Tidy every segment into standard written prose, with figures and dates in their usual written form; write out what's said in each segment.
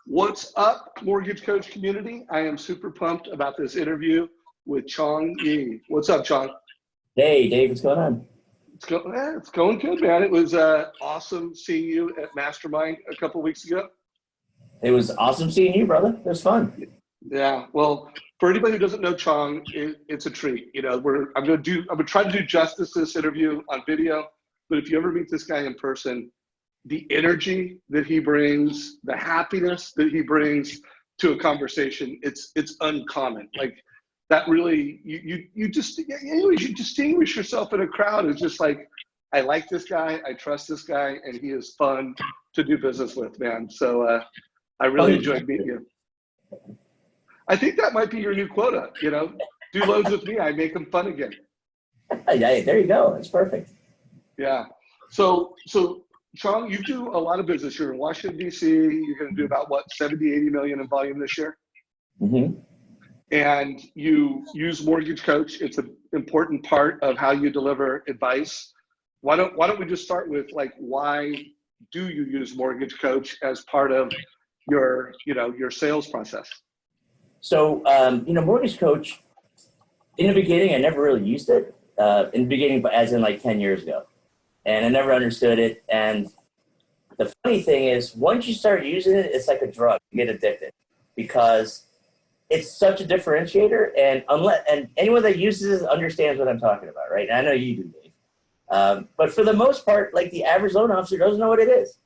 What's up, Mortgage Coach community? I am super pumped about this interview with Chong Li. What's up, Chong? Hey, Dave, what's going on? It's going good, man. It was awesome seeing you at Mastermind a couple weeks ago. It was awesome seeing you, brother. It was fun. Yeah, well, for anybody who doesn't know Chong, it's a treat. You know, I'm gonna try to do justice to this interview on video, but if you ever meet this guy in person, the energy that he brings, the happiness that he brings to a conversation, it's uncommon. Like that really, you distinguish yourself in a crowd. It's just like, I like this guy, I trust this guy, and he is fun to do business with, man. So I really enjoyed meeting you. I think that might be your new quota, you know, do loads with me, I make them fun again. Yeah, there you go, that's perfect. Yeah, so Chong, you do a lot of business. You're in Washington, D.C. You're going to do about, what, 70, 80 million in volume this year? Mm-hmm. And you use Mortgage Coach. It's an important part of how you deliver advice. Why don't we just start with, like, why do you use Mortgage Coach as part of your sales process? So, Mortgage Coach, in the beginning, I never really used it. In the beginning, but as in like 10 years ago. And I never understood it. And the funny thing is, once you start using it, it's like a drug. You get addicted because it's such a differentiator. And anyone that uses it understands what I'm talking about, right? And I know you do, Dave. But for the most part, like the average loan officer doesn't know what it is.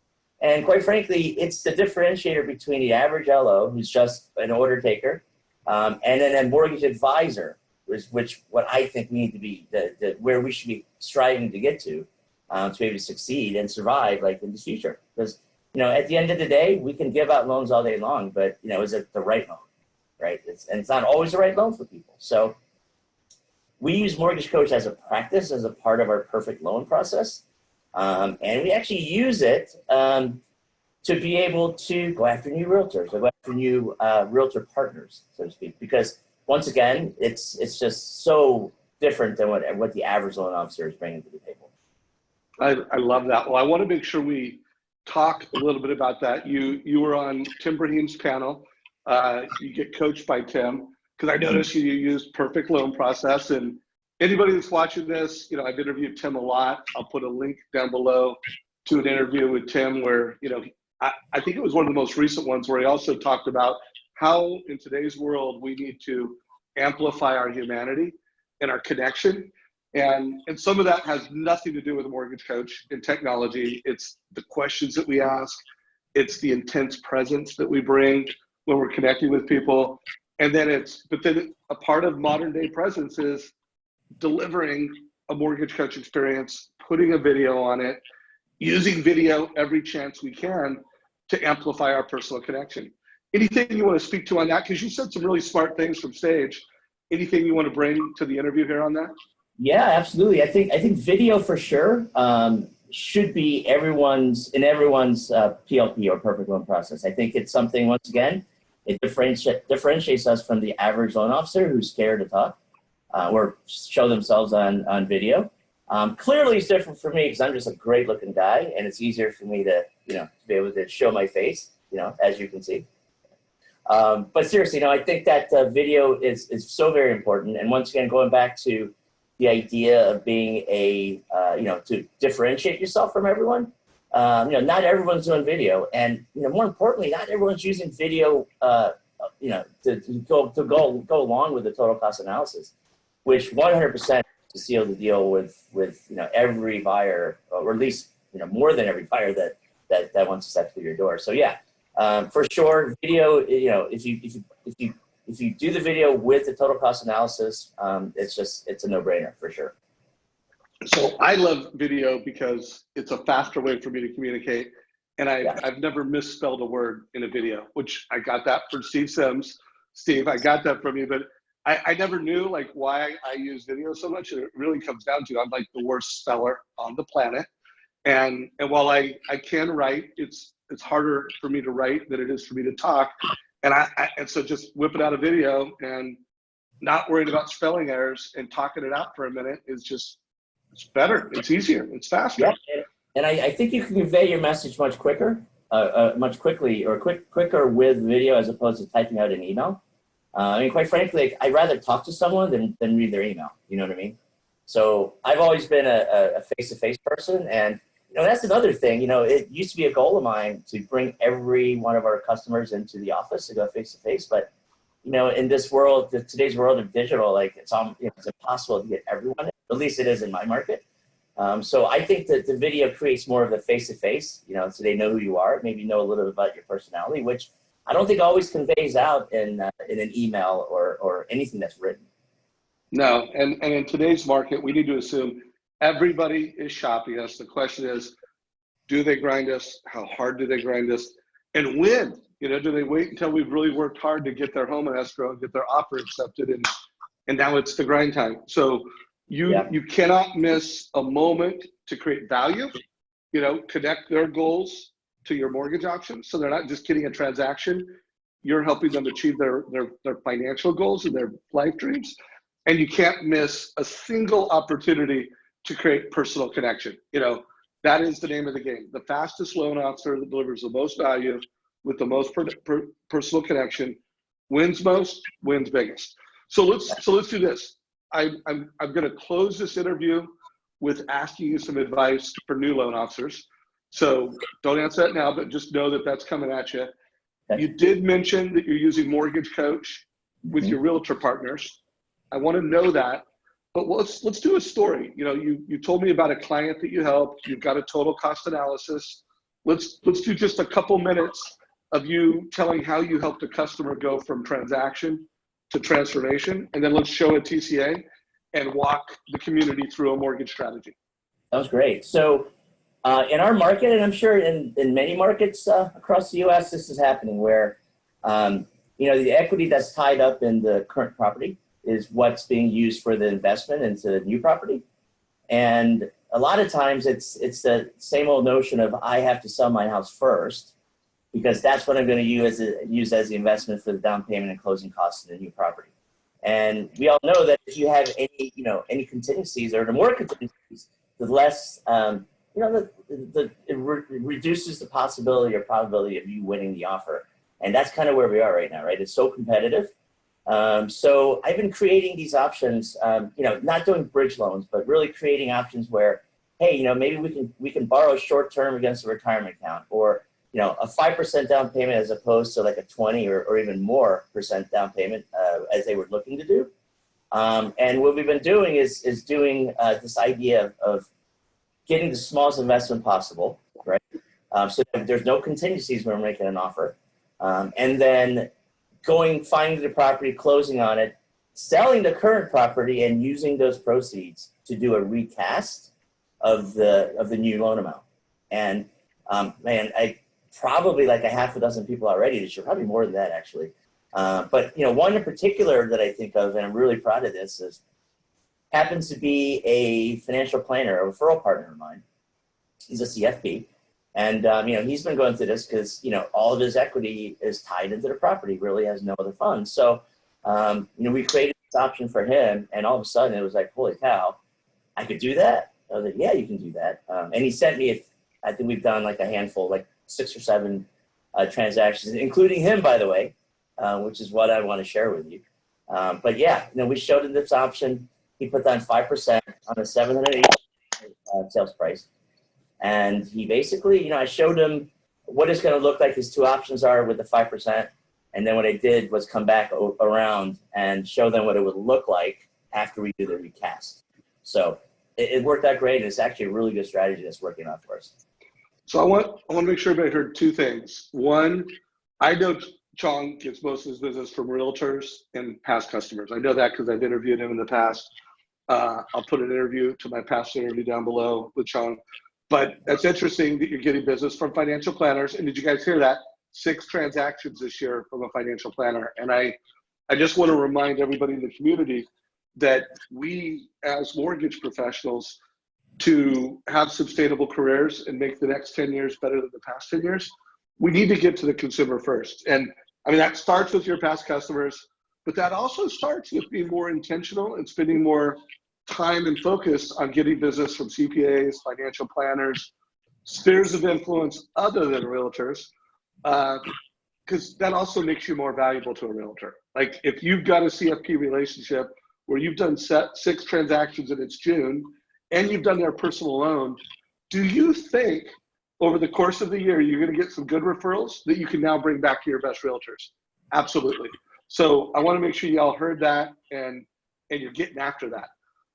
And quite frankly, it's the differentiator between the average LO, who's just an order taker, and then a mortgage advisor, which what I think we need to be, where we should be striving to get to be able to succeed and survive like in the future. Because, at the end of the day, we can give out loans all day long, but, is it the right loan, right? It's not always the right loan for people. So we use Mortgage Coach as a practice, as a part of our perfect loan process. And we actually use it to be able to go after new realtors, or go after new realtor partners, so to speak. Because once again, it's just so different than what the average loan officer is bringing to the table. I love that. Well, I want to make sure we talk a little bit about that. You were on Tim Brahim's panel. You get coached by Tim, because I noticed you used perfect loan process. And anybody that's watching this, I've interviewed Tim a lot. I'll put a link down below to an interview with Tim where, I think it was one of the most recent ones where he also talked about how in today's world we need to amplify our humanity and our connection. And some of that has nothing to do with a Mortgage Coach and technology. It's the questions that we ask. It's the intense presence that we bring when we're connecting with people. And then a part of modern day presence is delivering a Mortgage Coach experience, putting a video on it, using video every chance we can to amplify our personal connection. Anything you want to speak to on that? Because you said some really smart things from stage. Anything you want to bring to the interview here on that? Yeah, absolutely. I think video for sure should be everyone's PLP or perfect loan process. I think it's something, once again, it differentiates us from the average loan officer who's scared to talk or show themselves on video. Clearly, it's different for me because I'm just a great looking guy, and it's easier for me to to be able to show my face, as you can see. But seriously, I think that video is so very important. And once again, going back to the idea of being to differentiate yourself from everyone. Not everyone's doing video, and more importantly, not everyone's using video. To go along with the total cost analysis, which 100% to seal the deal with every buyer, or at least more than every buyer that wants to step through your door. So yeah, for sure, video. If you do the video with the total cost analysis, it's a no-brainer for sure. So I love video because it's a faster way for me to communicate. And I've never misspelled a word in a video, which I got that from Steve Sims. Steve, I got that from you, but I never knew like why I use video so much. And it really comes down to, I'm like the worst speller on the planet. And while I can write, it's harder for me to write than it is for me to talk. And so just whipping out a video and not worried about spelling errors and talking it out for a minute is just, it's better. It's easier. It's faster. Yeah. And I think you can convey your message much quicker. much quicker with video as opposed to typing out an email. I mean, quite frankly, I'd rather talk to someone than read their email. You know what I mean? So I've always been a face-to-face person, and that's another thing. It used to be a goal of mine to bring every one of our customers into the office to go face-to-face, but in this world, today's world of digital, like it's impossible to get everyone. At least it is in my market. So I think that the video creates more of the face-to-face, so they know who you are, maybe know a little bit about your personality, which I don't think always conveys out in an email or anything that's written. No, and in today's market, we need to assume everybody is shopping us. The question is, do they grind us? How hard do they grind us? And when? Do they wait until we've really worked hard to get their home in escrow and get their offer accepted, and now it's the grind time? So you cannot miss a moment to create value. Connect their goals to your mortgage option, so they're not just getting a transaction. You're helping them achieve their financial goals and their life dreams. And you can't miss a single opportunity to create personal connection. That is the name of the game. The fastest loan officer that delivers the most value with the most personal connection wins most, wins biggest. So let's do this. I'm going to close this interview with asking you some advice for new loan officers. So don't answer that now, but just know that that's coming at you. You did mention that you're using Mortgage Coach with your realtor partners. I want to know that, but let's do a story. You told me about a client that you helped. You've got a total cost analysis. Let's do just a couple minutes of you telling how you helped a customer go from transaction to transformation, and then let's show a TCA and walk the community through a mortgage strategy. That was great. So in our market, and I'm sure in many markets across the U.S., this is happening where the equity that's tied up in the current property is what's being used for the investment into the new property. And a lot of times it's the same old notion of I have to sell my house first because that's what I'm going to use as the investment for the down payment and closing costs in the new property. And we all know that if you have any contingencies or the more contingencies, the less, it reduces the possibility or probability of you winning the offer. And that's kind of where we are right now, right? It's so competitive. So I've been creating these options, not doing bridge loans, but really creating options where, hey, maybe we can borrow short term against a retirement account, or a 5% down payment as opposed to like a 20 or even more % down payment as they were looking to do. And what we've been doing is doing this idea of getting the smallest investment possible, right? So that there's no contingencies when we're making an offer, and then finding the property, closing on it, selling the current property, and using those proceeds to do a recast of the new loan amount. And I probably like a half a dozen people already this year, probably more than that actually. But one in particular that I think of, and I'm really proud of this, happens to be a financial planner, a referral partner of mine. He's a CFP. And, he's been going through this because, all of his equity is tied into the property, really has no other funds. So, we created this option for him, and all of a sudden it was like, holy cow, I could do that? I was like, yeah, you can do that. And he sent me, I think we've done like a handful, like 6 or 7 transactions, including him, by the way, which is what I want to share with you. But yeah, we showed him this option. He put down 5% on a $780 sales price. And he basically, I showed him what it's going to look like his 2 options are with the 5%. And then what I did was come back around and show them what it would look like after we do the recast. So it worked out great. And it's actually a really good strategy that's working out for us. So I want to make sure everybody heard 2 things. One, I know Chong gets most of his business from realtors and past customers. I know that because I've interviewed him in the past. I'll put an interview to my past interview down below with Chong. But that's interesting that you're getting business from financial planners. And did you guys hear that? 6 transactions this year from a financial planner. And I just want to remind everybody in the community that we, as mortgage professionals, to have sustainable careers and make the next 10 years better than the past 10 years, we need to get to the consumer first. And that starts with your past customers, but that also starts with being more intentional and spending more time and focus on getting business from CPAs, financial planners, spheres of influence other than realtors, because that also makes you more valuable to a realtor. Like if you've got a CFP relationship where you've done 6 transactions and it's June, and you've done their personal loan, do you think over the course of the year you're going to get some good referrals that you can now bring back to your best realtors? Absolutely. So I want to make sure y'all heard that and you're getting after that.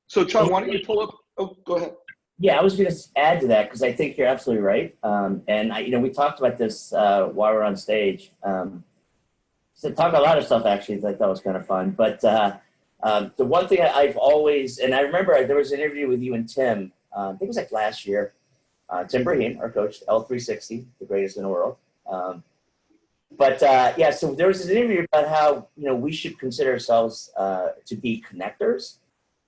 So Chong, why don't you pull up? Oh, go ahead. Yeah, I was going to add to that because I think you're absolutely right. And we talked about this while we were on stage. So talked a lot of stuff actually that I thought was kind of fun. But the one thing I've always, and I remember there was an interview with you and Tim. I think it was like last year. Tim Brahim, our coach, L360, the greatest in the world. Yeah, so there was an interview about how we should consider ourselves to be connectors.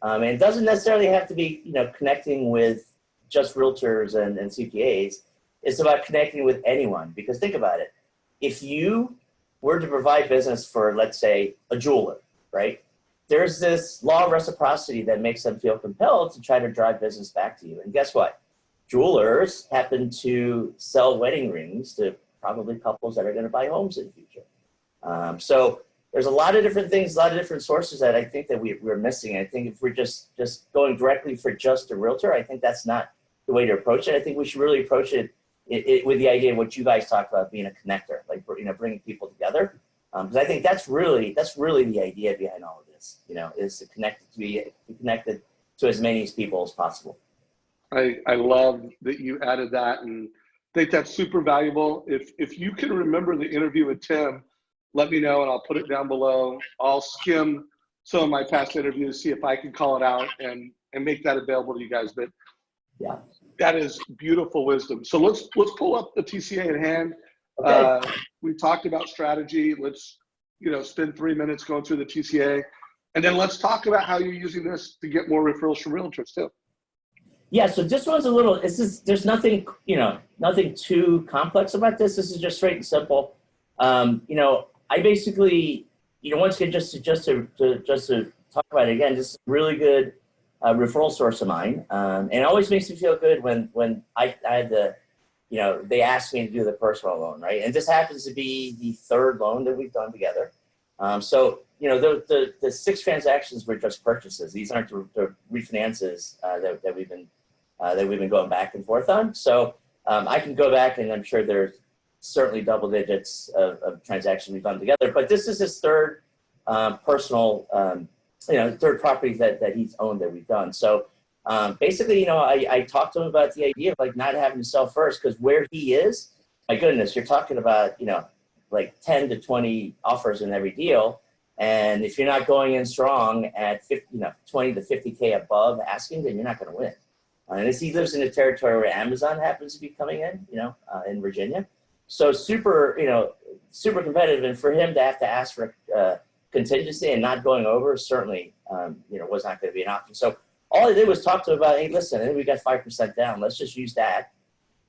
And it doesn't necessarily have to be, connecting with just realtors and CPAs. It's about connecting with anyone. Because think about it. If you were to provide business for, let's say, a jeweler, right? There's this law of reciprocity that makes them feel compelled to try to drive business back to you. And guess what? Jewelers happen to sell wedding rings to probably couples that are going to buy homes in the future. So there's a lot of different things, a lot of different sources that I think that we're missing. I think if we're just going directly for just a realtor, I think that's not the way to approach it. I think we should really approach it with the idea of what you guys talked about, being a connector, like bringing people together. Because I think that's really the idea behind all of this. Is to be connected to as many people as possible. I love that you added that, and think that's super valuable. If you can remember the interview with Tim, let me know and I'll put it down below. I'll skim some of my past interviews, see if I can call it out and make that available to you guys. But yeah, that is beautiful wisdom. So let's pull up the TCA at hand. Okay. We talked about strategy. Let's spend 3 minutes going through the TCA, and then let's talk about how you're using this to get more referrals from realtors too. Yeah, so this one's a little. There's nothing nothing too complex about this. This is just straight and simple. I basically once again just to talk about it again, just a really good referral source of mine, and it always makes me feel good when I had the they asked me to do the personal loan, right? And this happens to be the 3rd loan that we've done together. So the 6 transactions were just purchases. These aren't the refinances that we've been going back and forth on. So I can go back, and I'm sure there's certainly double digits of transactions we've done together. But this is his 3rd personal, 3rd property that he's owned that we've done. So basically, I talked to him about the idea of not having to sell first, because where he is, my goodness, you're talking about like 10 to 20 offers in every deal. And if you're not going in strong at 20 to 50K above asking, then you're not going to win. And as he lives in a territory where Amazon happens to be coming in Virginia, so super competitive. And for him to have to ask for contingency and not going over certainly, was not going to be an option. So all I did was talk to him about, hey, listen, we got 5% down. Let's just use that.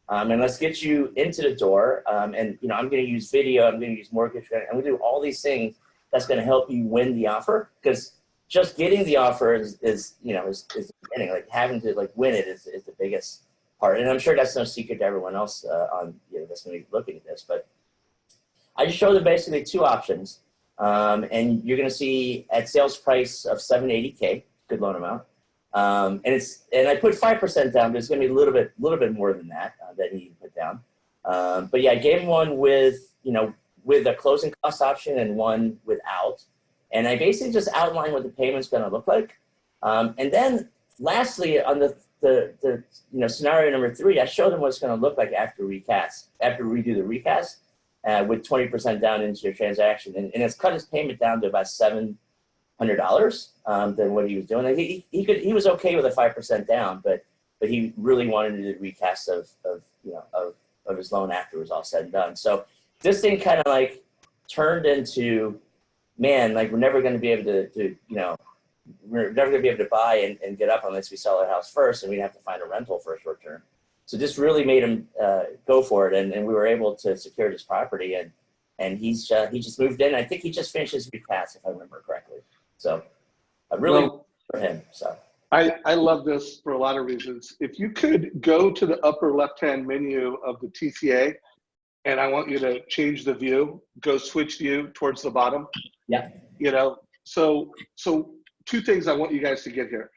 And let's get you into the door. And I'm going to use video. I'm going to use mortgage. I'm going to do all these things that's going to help you win the offer. Because just getting the offer is the beginning. Like having to win it is the biggest part. And I'm sure that's no secret to everyone else that's going to be looking at this. But I just showed them basically 2 options. And you're going to see at sales price of $780K, good loan amount. And I put 5% down, but it's going to be a little bit more than that that he put down. But yeah, I gave him one with a closing cost option and one without. And I basically just outlined what the payment's going to look like. And then lastly, on the scenario number 3, I showed him what it's going to look like after we do the recast with 20% down into your transaction. And it's cut his payment down to about $700 than what he was doing. He was okay with a 5% down, but he really wanted to do the recast of his loan after it was all said and done. So this thing kind of turned into, man, we're never going to be able to we're never going to be able to buy and get up unless we sell our house first, and we'd have to find a rental for a short term. So this really made him go for it, and we were able to secure this property, and he just moved in. I think he just finished his recast, if I remember correctly. So I really for him. So I love this for a lot of reasons. If you could go to the upper left-hand menu of the TCA, and I want you to change the view, go switch view towards the bottom. Yeah. You know, so two things I want you guys to get here.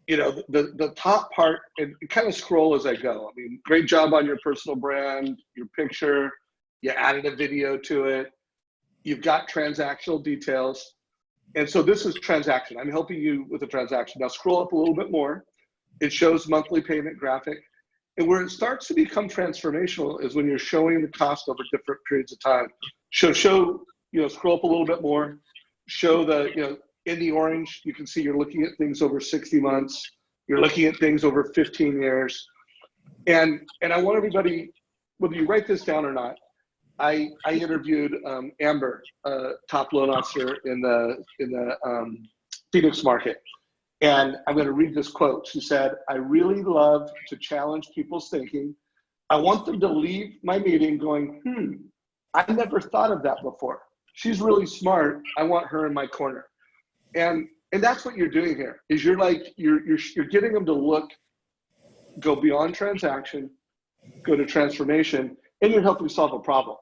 You know, the top part, and kind of scroll as I go. I mean, great job on your personal brand, your picture, you added a video to it, you've got transactional details. And so this is transaction. I'm helping you with the transaction. Now scroll up a little bit more. It shows monthly payment graphic. And where it starts to become transformational is when you're showing the cost over different periods of time. Show, you know, scroll up a little bit more, show the, you know, in the orange, you can see you're looking at things over 60 months. You're looking at things over 15 years. And I want everybody, whether you write this down or not, I interviewed Amber, top loan officer in the Phoenix market. And I'm going to read this quote. She said, "I really love to challenge people's thinking. I want them to leave my meeting going, I never thought of that before. She's really smart. I want her in my corner." And that's what you're doing here, is you're like, you're getting them to go beyond transaction, go to transformation, and you're helping solve a problem.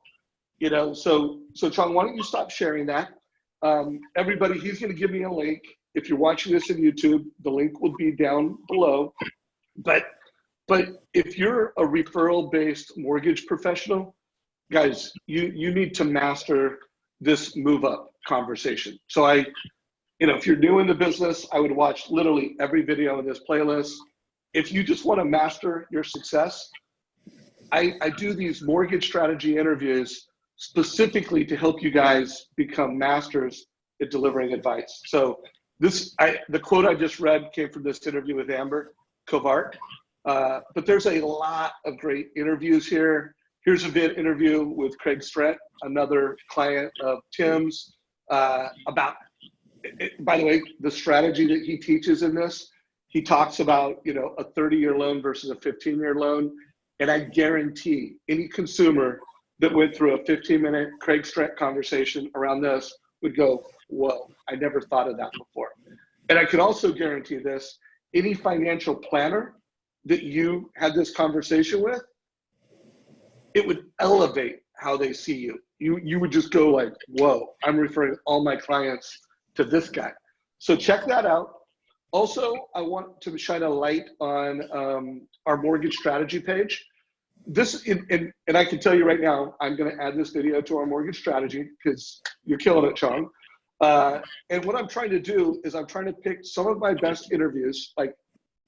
You know, so Chong, why don't you stop sharing that? Everybody, he's going to give me a link. If you're watching this on YouTube, the link will be down below. But if you're a referral-based mortgage professional, guys, you need to master this move up conversation. So you know, if you're new in the business, I would watch literally every video in this playlist. If you just want to master your success, I do these mortgage strategy interviews specifically to help you guys become masters at delivering advice. So the quote I just read came from this interview with Amber Kovart. But there's a lot of great interviews here. Here's a vid interview with Craig Strett, another client of Tim's, about, by the way, the strategy that he teaches in this. He talks about, you know, a 30-year loan versus a 15-year loan. And I guarantee any consumer that went through a 15-minute Craig Strett conversation around this would go, whoa, I never thought of that before. And I can also guarantee this, any financial planner that you had this conversation with, it would elevate how they see you. You would just go like, whoa, I'm referring all my clients to this guy. So check that out. Also, I want to shine a light on our mortgage strategy page. And I can tell you right now, I'm going to add this video to our mortgage strategy because you're killing it, Chong. And what I'm trying to do is I'm trying to pick some of my best interviews. Like,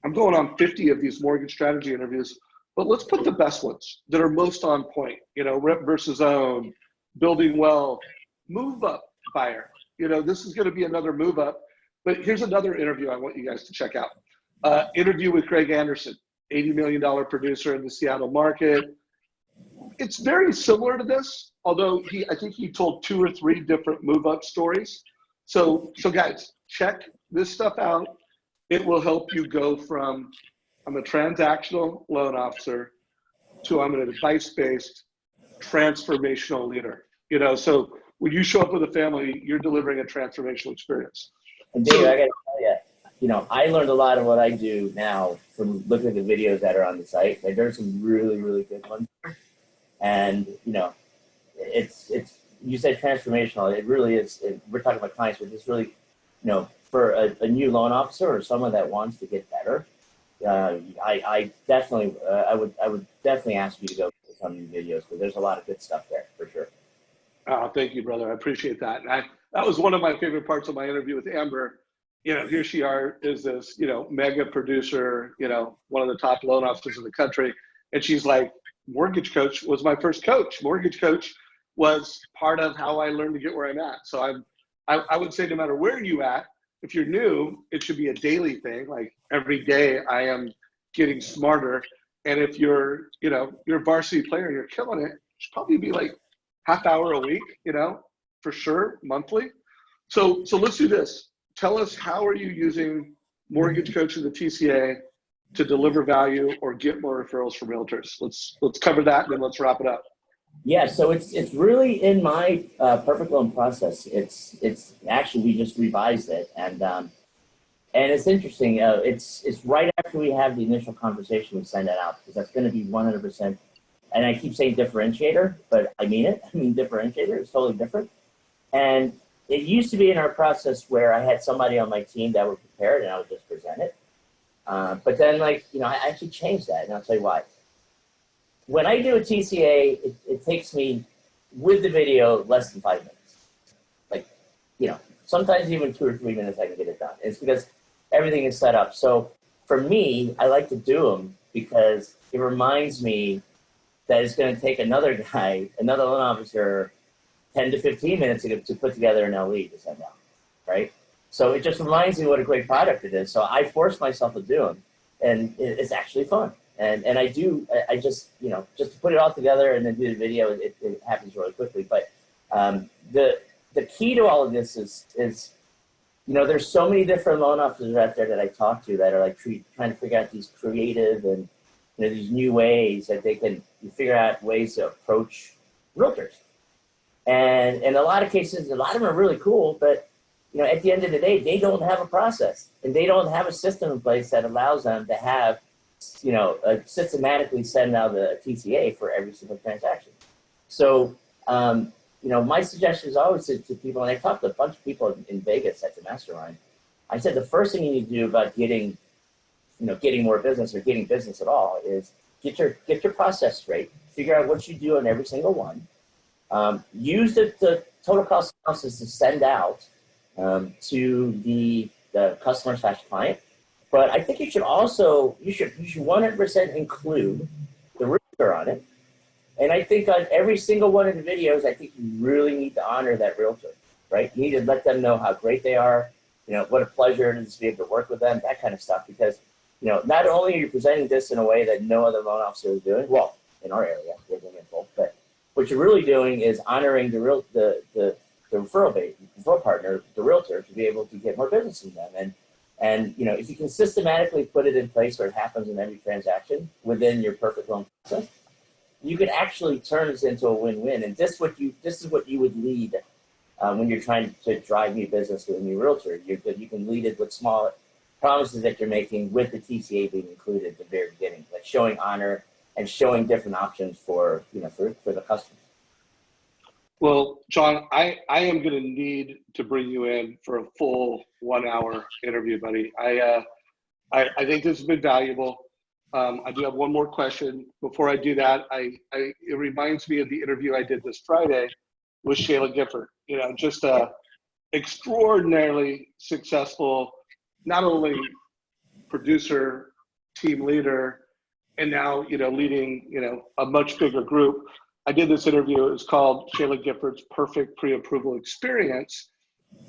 I'm going on 50 of these mortgage strategy interviews, but let's put the best ones that are most on point. You know, rep versus own, building wealth, move up buyer. You know, this is going to be another move up. But here's another interview I want you guys to check out. Interview with Craig Anderson, $80 million producer in the Seattle market. It's very similar to this, although I think he told 2 or 3 different move up stories. So guys, check this stuff out. It will help you go from, I'm a transactional loan officer to I'm an advice-based transformational leader. You know, so when you show up with a family, you're delivering a transformational experience. And Dave, I got to tell you, you know, I learned a lot of what I do now from looking at the videos that are on the site. Like, there's some really, really good ones. And, you know, it's you said transformational. It really is. We're talking about clients, but it's really, you know, for a new loan officer or someone that wants to get better, I definitely, I would definitely ask you to go to some of these videos because there's a lot of good stuff there for sure. Oh, thank you, brother. I appreciate that. And that was one of my favorite parts of my interview with Amber. You know, here she is this, you know, mega producer, you know, one of the top loan officers in the country. And she's like, mortgage coach was my first coach. Mortgage coach was part of how I learned to get where I'm at. So I would say no matter where you at, if you're new, it should be a daily thing. Like every day I am getting smarter. And if you're, you know, you're a varsity player and you're killing it, it should probably be like half hour a week, you know, for sure, monthly. So let's do this. Tell us, how are you using Mortgage Coach in the TCA to deliver value or get more referrals from realtors? Let's cover that and then let's wrap it up. Yeah, so it's really in my perfect loan process. It's actually, we just revised it, and And it's interesting. It's right after we have the initial conversation, we send that out because that's going to be 100%. And I keep saying differentiator, but I mean it. I mean differentiator. It's totally different. And it used to be in our process where I had somebody on my team that were prepared and I would just present it. But then, like, you know, I actually changed that, and I'll tell you why. When I do a TCA, it takes me, with the video, less than 5 minutes. Like, you know, sometimes even 2 or 3 minutes I can get it done. It's because everything is set up. So for me, I like to do them because it reminds me that it's going to take another guy, another loan officer, 10 to 15 minutes to put together an LE to send out, right? So it just reminds me what a great product it is. So I force myself to do them, and it's actually fun. And I just, you know, just to put it all together and then do the video, it happens really quickly. But the key to all of this is, you know, there's so many different loan officers out there that I talk to that are like trying to figure out these creative and, you know, these new ways that they can figure out ways to approach realtors. And in a lot of cases, a lot of them are really cool, but, you know, at the end of the day, they don't have a process and they don't have a system in place that allows them to have, you know, systematically send out a TCA for every single transaction. So, you know, my suggestion is always to people, and I talked to a bunch of people in Vegas at the mastermind. I said the first thing you need to do about getting, you know, getting more business or getting business at all is get your process straight. Figure out what you do on every single one. Use the total cost analysis to send out to the customer/client. But I think you should also, you should 100% include the realtor on it. And I think on every single one of the videos, I think you really need to honor that realtor, right? You need to let them know how great they are, you know, what a pleasure it is to be able to work with them, that kind of stuff. Because, you know, not only are you presenting this in a way that no other loan officer is doing, well, in our area, we're doing it full, but what you're really doing is honoring the referral partner, the realtor, to be able to get more business from them. And you know, if you can systematically put it in place where it happens in every transaction within your perfect loan process, you can actually turn this into a win-win. And this is what you would lead when you're trying to drive new business with a new realtor. You can lead it with small promises that you're making with the TCA being included at the very beginning, like showing honor and showing different options for, you know, for the customers. Well, John, I am going to need to bring you in for a full 1 hour interview, buddy. I think this has been valuable. I do have one more question. Before I do that, it reminds me of the interview I did this Friday with Shayla Gifford. You know, just a extraordinarily successful, not only producer, team leader, and now, you know, leading, you know, a much bigger group. I did this interview. It was called Shayla Gifford's Perfect Pre-Approval Experience.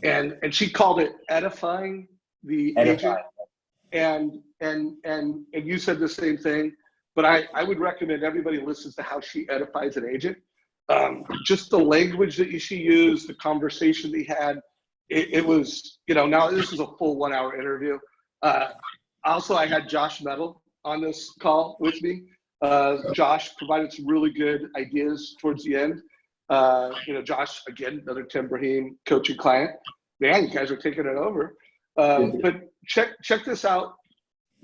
And she called it edifying the agent. And you said the same thing, but I would recommend everybody listens to how she edifies an agent. Just the language that she used, the conversation that he had, it was, you know, now this is a full 1 hour interview. Also, I had Josh Metal on this call with me. Josh provided some really good ideas towards the end. You know, Josh, again, another Tim Brahim coaching client. Man, you guys are taking it over. But check this out.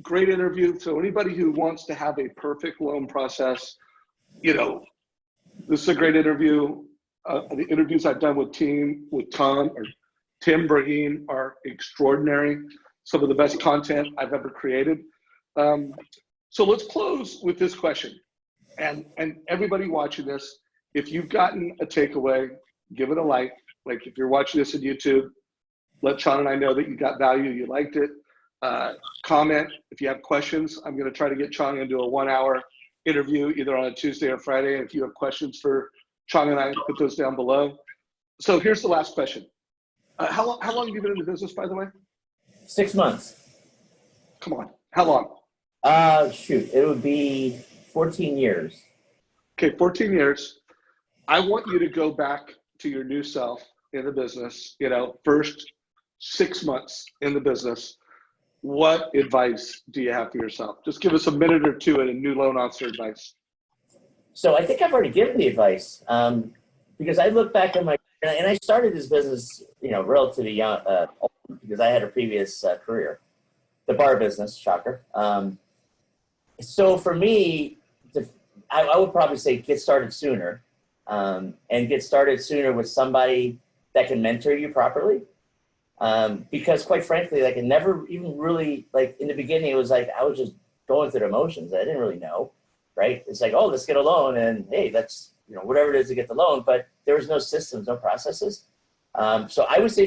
Great interview. So anybody who wants to have a perfect loan process, you know, this is a great interview. The interviews I've done with Tim Brahim are extraordinary. Some of the best content I've ever created. So let's close with this question. And everybody watching this, if you've gotten a takeaway, give it a like. Like if you're watching this on YouTube, let Sean and I know that you got value, you liked it. Comment if you have questions. I'm going to try to get Chong into a 1 hour interview either on a Tuesday or Friday. And if you have questions for Chong and I, put those down below. So here's the last question. How long have you been in the business, by the way? 6 months. Come on. How long? Shoot, it would be 14 years. Okay, 14 years. I want you to go back to your new self in the business, you know, first 6 months in the business. What advice do you have for yourself? Just give us a minute or two in a new loan officer advice. So I think I've already given the advice because I look back on and I started this business, you know, relatively young, because I had a previous career. the bar business, shocker. So for me, I would probably say get started sooner, and get started sooner with somebody that can mentor you properly. Because quite frankly, like, it never even really, like, in the beginning, it was like I was just going through the motions. I didn't really know, right? It's like, oh, let's get a loan, and hey, that's, you know, whatever it is to get the loan. But there was no systems, no processes. So I would say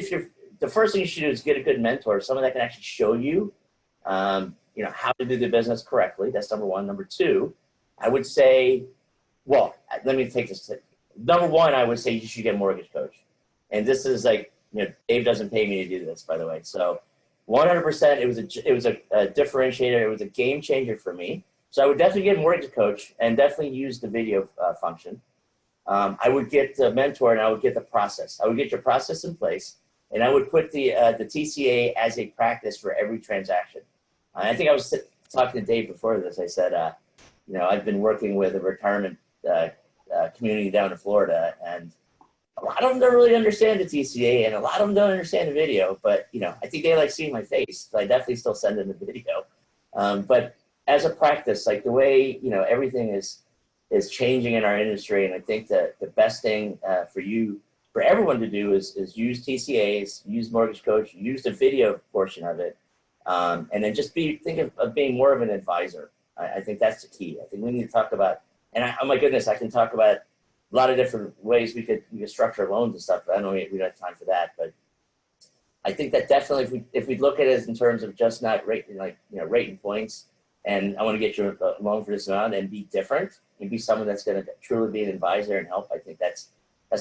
the first thing you should do is get a good mentor, someone that can actually show you, you know, how to do the business correctly. That's number one. Number two, I would say, well, let me take this. Number one, I would say you should get a mortgage coach. And this is like, you know, Dave doesn't pay me to do this, by the way. So 100%, it was a differentiator. It was a game changer for me. So I would definitely get a mortgage coach and definitely use the video function. I would get a mentor, and I would get the process. I would get your process in place, and I would put the TCA as a practice for every transaction. I think I was talking to Dave before this. I said, you know, I've been working with a retirement community down in Florida, and a lot of them don't really understand the TCA, and a lot of them don't understand the video. But, you know, I think they like seeing my face, so I definitely still send them the video. But as a practice, like, the way, you know, everything is changing in our industry, and I think that the best thing for everyone to do is use TCAs, use Mortgage Coach, use the video portion of it, and then just think of being more of an advisor. I think that's the key. I think we need to talk about, and oh my goodness, I can talk about a lot of different ways we could structure loans and stuff, but I don't know we don't have time for that. But I think that definitely if we look at it in terms of just not rating, like, you know, rating points, and I want to get you a loan for this amount, and be different and be someone that's going to truly be an advisor and help, I think that's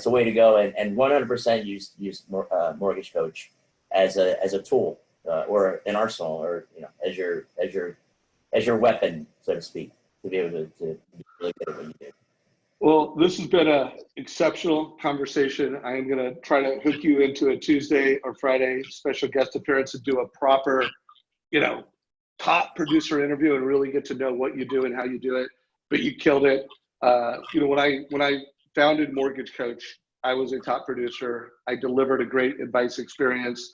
the way to go. And 100% use Mortgage Coach as a tool, or an arsenal, or, you know, as your weapon, so to speak, to be able to be really good at what you do. Well, this has been an exceptional conversation. I am going to try to hook you into a Tuesday or Friday special guest appearance and do a proper, you know, top producer interview and really get to know what you do and how you do it. But you killed it. You know, when I founded Mortgage Coach, I was a top producer. I delivered a great advice experience,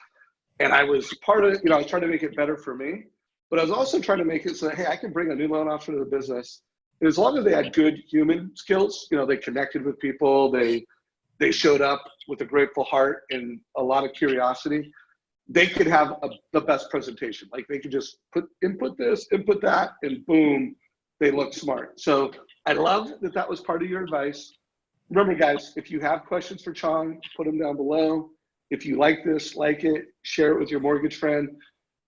and I was part of it. You know, I was trying to make it better for me, but I was also trying to make it so that, hey, I can bring a new loan officer to the business. And as long as they had good human skills, you know, they connected with people, they showed up with a grateful heart and a lot of curiosity, they could have the best presentation. Like, they could just input this, input that, and boom, they look smart. So I love that was part of your advice. Remember, guys, if you have questions for Chong, put them down below. If you like this, like it, share it with your mortgage friend.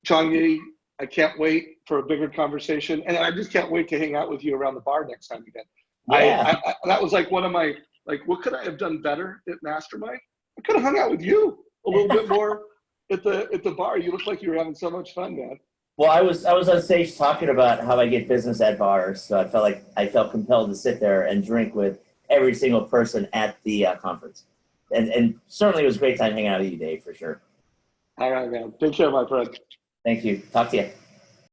Chong Li, I can't wait for a bigger conversation. And I just can't wait to hang out with you around the bar next time again. Yeah. That was like one of my, like, what could I have done better at Mastermind? I could have hung out with you a little bit more at the bar. You look like you were having so much fun, man. Well, I was on stage talking about how I get business at bars, so I felt compelled to sit there and drink with every single person at the conference, and certainly it was a great time hanging out with you, Dave, for sure. All right, man. Take care, my friend. Thank you. Talk to you.